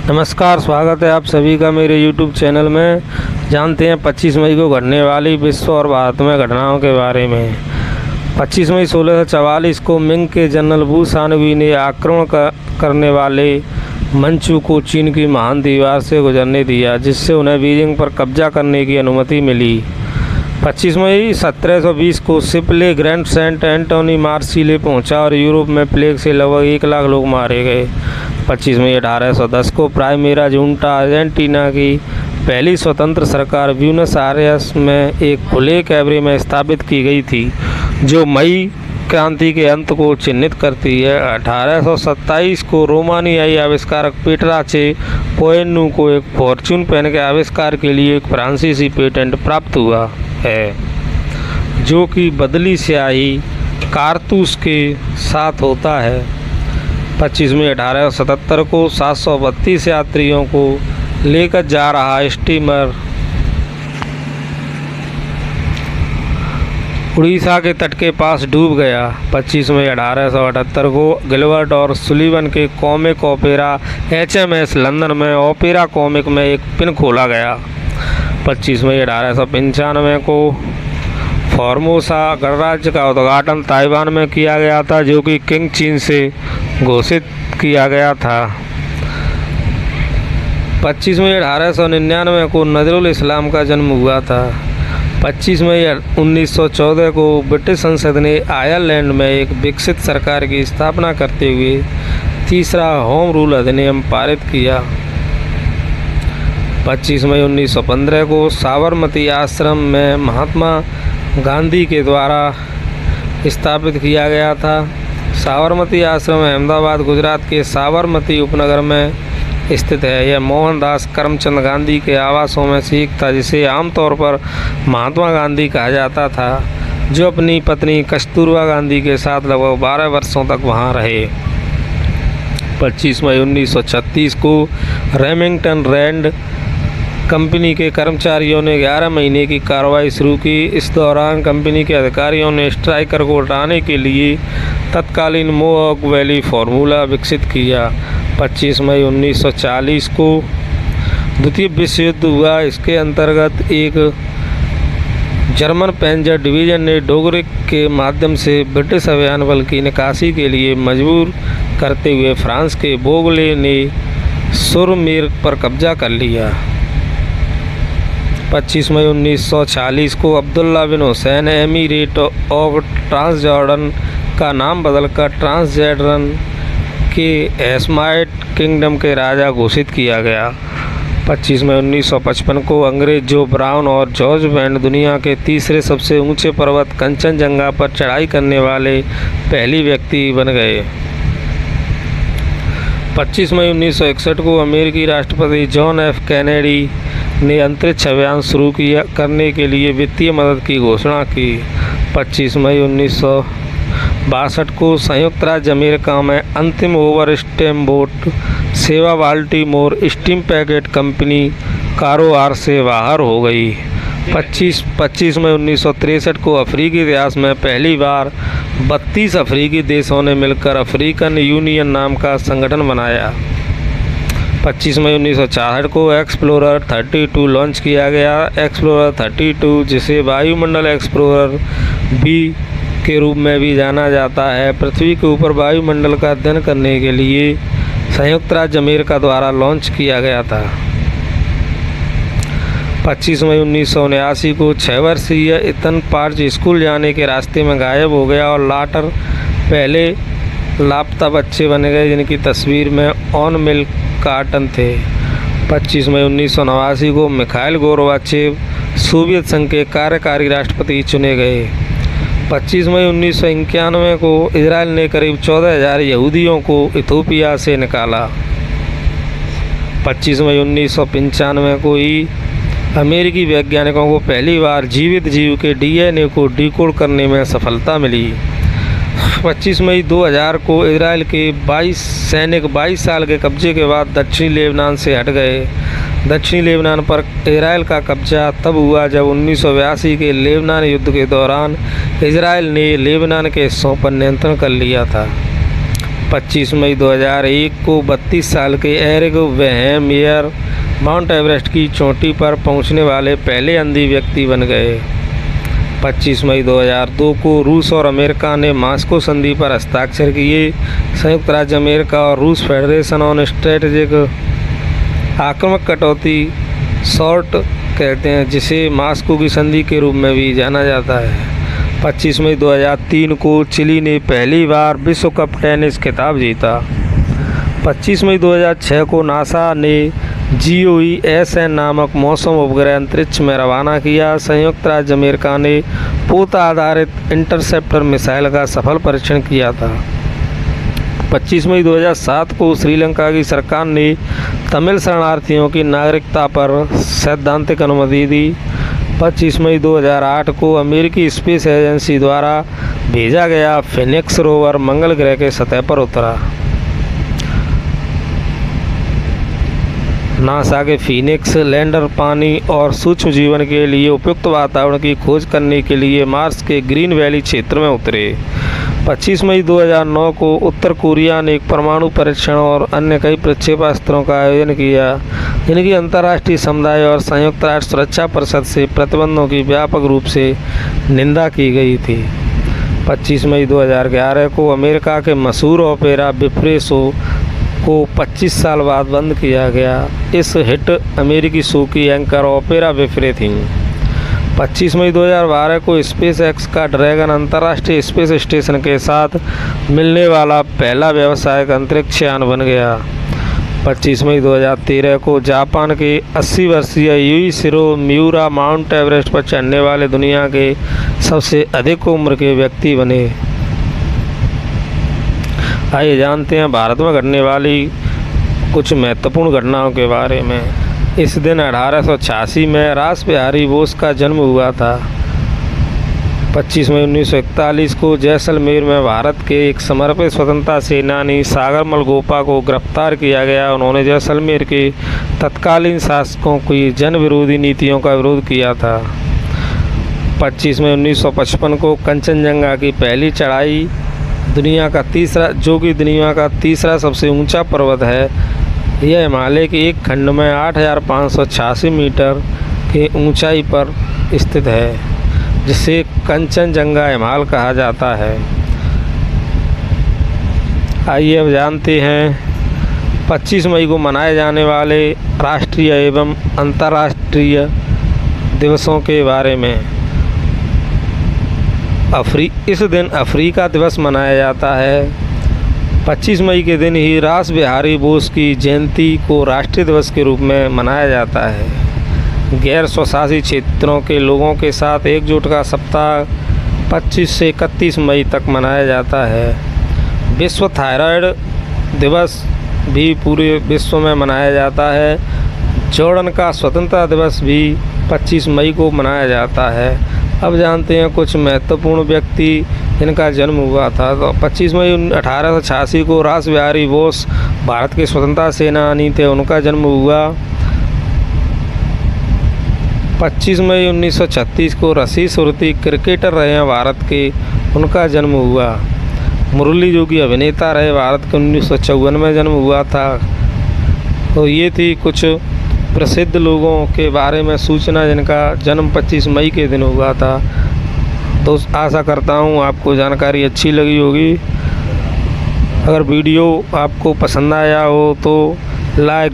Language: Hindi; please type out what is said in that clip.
नमस्कार, स्वागत है आप सभी का मेरे YouTube चैनल में। जानते हैं 25 मई को घटने वाली विश्व और भारत में घटनाओं के बारे में। 25 मई 1644 को मिंग के जनरल वू शानवी ने आक्रमण करने वाले मंचू को चीन की महान दीवार से गुजरने दिया, जिससे उन्हें बीजिंग पर कब्जा करने की अनुमति मिली। 25 मई 1720 को Shipley grand Saint Antony Marseille पहुंचा और यूरोप में प्लेग से लगभग 1 लाख लोग मारे गए। 25 मई 1810 को प्राइमेरा जुंटा अर्जेंटीना की पहली स्वतंत्र सरकार ब्यूनस आयर्स में एक खुले कैबरे में स्थापित की गई थी, जो मई क्रांति के अंत को चिन्हित करती है। 1827 को रोमानियाई आविष्कारक पेट्राचे पोएन्नु को एक फॉर्च्यून पेन के आविष्कार के लिए एक फ्रांसीसी पेटेंट प्राप्त हुआ है, जो कि बदली स्याही कारतूस के साथ होता है। 25 मई 1877 को 732 यात्रियों को लेकर जा रहा स्टीमर उड़ीसा के तट के पास डूब गया। 25 मई 1878 को गिलबर्ट और सुलिवन के कॉमिक ओपेरा HMS लंदन में ओपेरा कॉमिक में एक पिन खोला गया। 25 मई 1895 को फॉर्मोसा गणराज्य का उद्घाटन ताइवान में किया गया था, जो कि किंग चीन से घोषित किया गया था। 25 मई 1899 को नजरुल इस्लाम का जन्म हुआ था। 25 मई 1914 को ब्रिटिश संसद ने आयरलैंड में एक विकसित सरकार की स्थापना करते हुए तीसरा होम रूल अधिनियम पारित किया। 25 मई 1915 को साबरमती आश्रम में महात्मा गांधी के द्वारा स्थापित किया गया था। साबरमती आश्रम अहमदाबाद गुजरात के साबरमती उपनगर में स्थित है। यह मोहनदास करमचंद गांधी के आवासों में से एक था, जिसे आमतौर पर महात्मा गांधी कहा जाता था, जो अपनी पत्नी कस्तूरबा गांधी के साथ लगभग 12 वर्षों तक वहां रहे। 25 मई 1936 को रेमिंगटन रैंड कंपनी के कर्मचारियों ने 11 महीने की कार्रवाई शुरू की। इस दौरान कंपनी के अधिकारियों ने स्ट्राइकर को हटाने के लिए तत्कालीन मोहॉक वैली फार्मूला विकसित किया। 25 मई 1940 को द्वितीय विश्व युद्ध हुआ। इसके अंतर्गत एक जर्मन पैंजर डिवीज़न ने डोगरिक के माध्यम से ब्रिटिश अभियान बल की निकासी के लिए मजबूर करते हुए फ्रांस के बोगले ने सुरमेर पर कब्जा कर लिया। 25 मई 1946 को अब्दुल्ला बिन हुसैन एमीरेट ऑफ ट्रांसजॉर्डन का नाम बदलकर ट्रांसजॉर्डन के हैशमाइट किंगडम के राजा घोषित किया गया। 25 मई 1955 को अंग्रेज जो ब्राउन और जॉर्ज बैंड दुनिया के तीसरे सबसे ऊंचे पर्वत कंचनजंगा पर चढ़ाई करने वाले पहली व्यक्ति बन गए। 25 मई 1961 को अमेरिकी राष्ट्रपति जॉन F कैनेडी ने अंतरिक्ष अभियान शुरू करने के लिए वित्तीय मदद की घोषणा की। 25 मई 1962 को संयुक्त राज्य अमेरिका में अंतिम ओवर स्टेम बोट सेवा बाल्टीमोर स्टीम पैकेट कंपनी कारोबार से बाहर हो गई। 25 मई 1963 को अफ्रीकी इतिहास में पहली बार 32 अफ्रीकी देशों ने मिलकर अफ्रीकन यूनियन नाम का संगठन बनाया। 25 मई 1966 को एक्सप्लोरर 32 लॉन्च किया गया। एक्सप्लोरर 32, जिसे वायुमंडल एक्सप्लोरर बी के रूप में भी जाना जाता है, पृथ्वी के ऊपर वायुमंडल का अध्ययन करने के लिए संयुक्त राज्य अमेरिका द्वारा लॉन्च किया गया था। 25 मई 1979 को 6 वर्षीय इतन पार्च स्कूल जाने के रास्ते में गायब हो गया और लाटर पहले लापता बच्चे बन गए, जिनकी तस्वीर में ऑन मिल्क कार्टन थे। 25 मई 1989 को मिखाइल गोर्बाचेव सोवियत संघ के कार्यकारी राष्ट्रपति चुने गए। 25 मई 1991 को इजराइल ने करीब 14,000 यहूदियों को इथोपिया से निकाला। 25 मई 1995 को ही अमेरिकी वैज्ञानिकों को पहली बार जीवित जीव के DNA को डिकोड करने में सफलता मिली। 25 मई 2000 को इजराइल के 22 सैनिक 22 साल के कब्जे के बाद दक्षिणी लेबनान से हट गए। दक्षिणी लेबनान पर इजराइल का कब्जा तब हुआ जब 1982 के लेबनान युद्ध के दौरान इजराइल ने लेबनान के हिस्सों पर नियंत्रण कर लिया था। 25 मई 2001 को 32 साल के एरिक वेहेमेयर माउंट एवरेस्ट की चोटी पर पहुंचने वाले पहले अंधी व्यक्ति बन गए। 25 मई 2002 को रूस और अमेरिका ने मास्को संधि पर हस्ताक्षर किए। संयुक्त राज्य अमेरिका और रूस फेडरेशन ऑन स्ट्रेटेजिक आक्रामक कटौती शॉर्ट कहते हैं, जिसे मास्को की संधि के रूप में भी जाना जाता है। 25 मई 2003 को चिली ने पहली बार विश्व कप टेनिस खिताब जीता। 25 मई 2006 को नासा ने GOESN नामक मौसम उपग्रह अंतरिक्ष में रवाना किया। संयुक्त राज्य अमेरिका ने पोत आधारित इंटरसेप्टर मिसाइल का सफल परीक्षण किया था। 25 मई 2007 को श्रीलंका की सरकार ने तमिल शरणार्थियों की नागरिकता पर सैद्धांतिक अनुमति दी। 25 मई 2008 को अमेरिकी स्पेस एजेंसी द्वारा भेजा गया फिनिक्स रोवर मंगल ग्रह के सतह पर उतरा। नासा के फिनिक्स लैंडर पानी और सूक्ष्म जीवन के लिए उपयुक्त वातावरण की खोज करने के लिए मार्स के ग्रीन वैली क्षेत्र में उतरे। 25 मई 2009 को उत्तर कोरिया ने एक परमाणु परीक्षण और अन्य कई प्रक्षेपास्त्रों का आयोजन किया, जिनकी अंतर्राष्ट्रीय समुदाय और संयुक्त राष्ट्र सुरक्षा परिषद से प्रतिबंधों की व्यापक रूप से निंदा की गई थी। 25 मई 2011 को अमेरिका के मशहूर ओपेरा बिफ्रे शो को 25 साल बाद बंद किया गया। इस हिट अमेरिकी शो की एंकर ओपेरा विफ्रे थीं। 25 मई 2012 को स्पेस एक्स का ड्रैगन अंतर्राष्ट्रीय स्पेस स्टेशन के साथ मिलने वाला पहला व्यावसायिक अंतरिक्ष यान बन गया। 25 मई 2013 को जापान के 80 वर्षीय यूइशिरो मियुरा माउंट एवरेस्ट पर चढ़ने वाले दुनिया के सबसे अधिक उम्र के व्यक्ति बने। आइए जानते हैं भारत में घटने वाली कुछ महत्वपूर्ण घटनाओं के बारे में। इस दिन 1886 में रास बिहारी बोस का जन्म हुआ था। 25 मई 1941 को जैसलमेर में भारत के एक समर्पित स्वतंत्रता सेनानी सागर मलगोपा को गिरफ्तार किया गया। उन्होंने जैसलमेर के तत्कालीन शासकों की जन विरोधी नीतियों का विरोध किया था। 25 मई 1955 को कंचनजंगा की पहली चढ़ाई दुनिया का तीसरा सबसे ऊंचा पर्वत है। यह हिमालय के एक खंड में 8,586 मीटर की ऊंचाई पर स्थित है, जिसे कंचनजंगा हिमालय कहा जाता है। आइए अब जानते हैं 25 मई को मनाए जाने वाले राष्ट्रीय एवं अंतर्राष्ट्रीय दिवसों के बारे में। इस दिन अफ्रीका दिवस मनाया जाता है। 25 मई के दिन ही रास बिहारी बोस की जयंती को राष्ट्रीय दिवस के रूप में मनाया जाता है। गैर स्वशासी क्षेत्रों के लोगों के साथ एकजुट का सप्ताह 25 से 31 मई तक मनाया जाता है। विश्व थायराइड दिवस भी पूरे विश्व में मनाया जाता है। जॉर्डन का स्वतंत्रता दिवस भी 25 मई को मनाया जाता है। अब जानते हैं कुछ महत्वपूर्ण व्यक्ति जिनका जन्म हुआ था। तो 25 मई 1886 को रास बिहारी बोस भारत के स्वतंत्रता सेनानी थे, उनका जन्म हुआ। 25 मई 1936 को ऋषि सुरती क्रिकेटर रहे हैं भारत के, उनका जन्म हुआ। मुरली जोगी अभिनेता रहे भारत के, 1954 में जन्म हुआ था। तो ये थी कुछ प्रसिद्ध लोगों के बारे में सूचना जिनका जन्म 25 मई के दिन हुआ था। तो आशा करता हूँ आपको जानकारी अच्छी लगी होगी। अगर वीडियो आपको पसंद आया हो तो लाइक